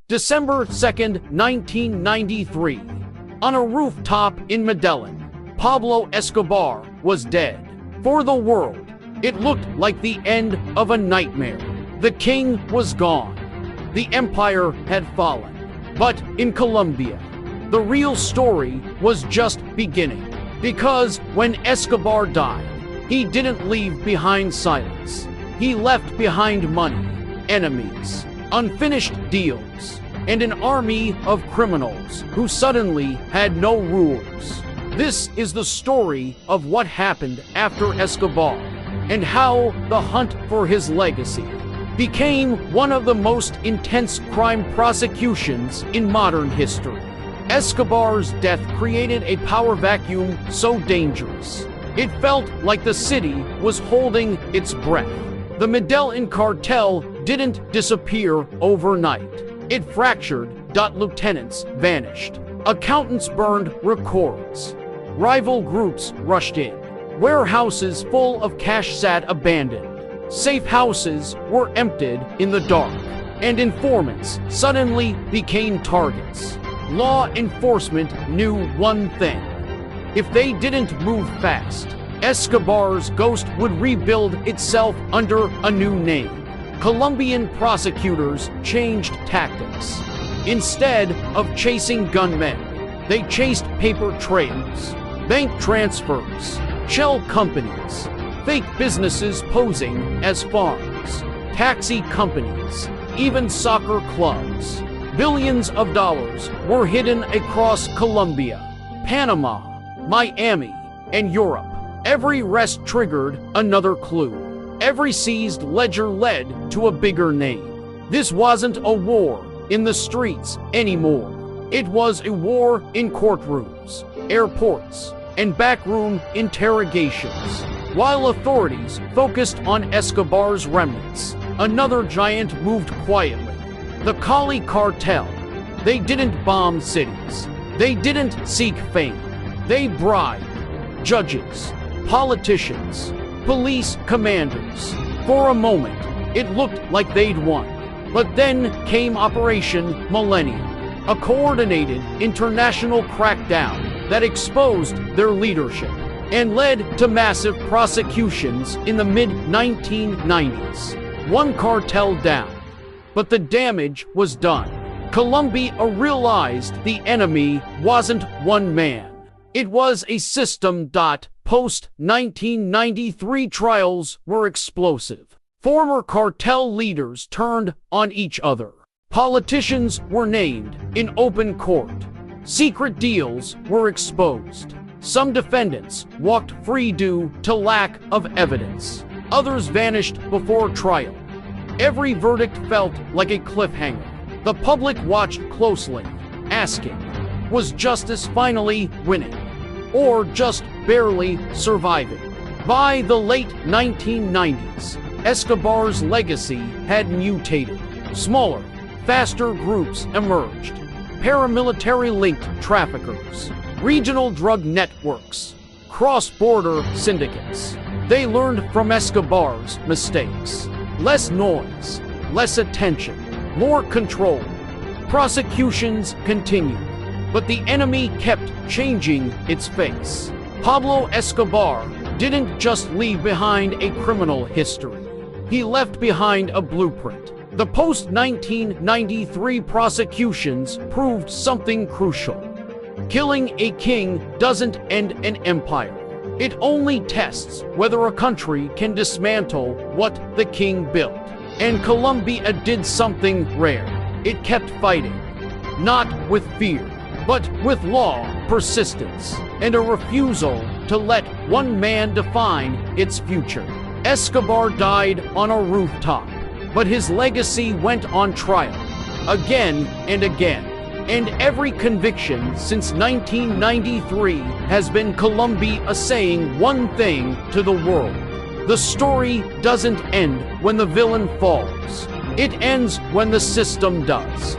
December 2nd, 1993. On a rooftop in Medellin, Pablo Escobar was dead. For the world, it looked like the end of a nightmare. The king was gone. The empire had fallen. But in Colombia, the real story was just beginning. Because when Escobar died, he didn't leave behind silence. He left behind money, enemies, unfinished deals, and an army of criminals who suddenly had no rules. This is the story of what happened after Escobar and how the hunt for his legacy became one of the most intense crime prosecutions in modern history. Escobar's death created a power vacuum so dangerous, it felt like the city was holding its breath. The Medellin cartel didn't disappear overnight. It fractured. Lieutenants vanished. Accountants burned records. Rival groups rushed in. Warehouses full of cash sat abandoned. Safe houses were emptied in the dark. And informants suddenly became targets. Law enforcement knew one thing. If they didn't move fast, Escobar's ghost would rebuild itself under a new name. Colombian prosecutors changed tactics. Instead of chasing gunmen, they chased paper trails, bank transfers, shell companies, fake businesses posing as farms, taxi companies, even soccer clubs. Billions of dollars were hidden across Colombia, Panama, Miami, and Europe. Every arrest triggered another clue. Every seized ledger led to a bigger name. This wasn't a war in the streets anymore. It was a war in courtrooms, airports, and backroom interrogations. While authorities focused on Escobar's remnants, another giant moved quietly. The Cali cartel. They didn't bomb cities. They didn't seek fame. They bribed judges, politicians, police commanders. For a moment, it looked like they'd won. But then came Operation Millennium, a coordinated international crackdown that exposed their leadership and led to massive prosecutions in the mid-1990s. One cartel down, but the damage was done. Colombia realized the enemy wasn't one man. It was a system. Post-1993 trials were explosive. Former cartel leaders turned on each other. Politicians were named in open court. Secret deals were exposed. Some defendants walked free due to lack of evidence. Others vanished before trial. Every verdict felt like a cliffhanger. The public watched closely, asking, was justice finally winning? Or just barely surviving? By the late 1990s, Escobar's legacy had mutated. Smaller, faster groups emerged. Paramilitary-linked traffickers, regional drug networks, cross-border syndicates. They learned from Escobar's mistakes. Less noise, less attention, more control. Prosecutions continued, but the enemy kept changing its face. Pablo Escobar didn't just leave behind a criminal history. He left behind a blueprint. The post-1993 prosecutions proved something crucial. Killing a king doesn't end an empire. It only tests whether a country can dismantle what the king built. And Colombia did something rare. It kept fighting, not with fear, but with law, persistence, and a refusal to let one man define its future. Escobar died on a rooftop, but his legacy went on trial, again and again. And every conviction since 1993 has been Colombia saying one thing to the world. The story doesn't end when the villain falls. It ends when the system does.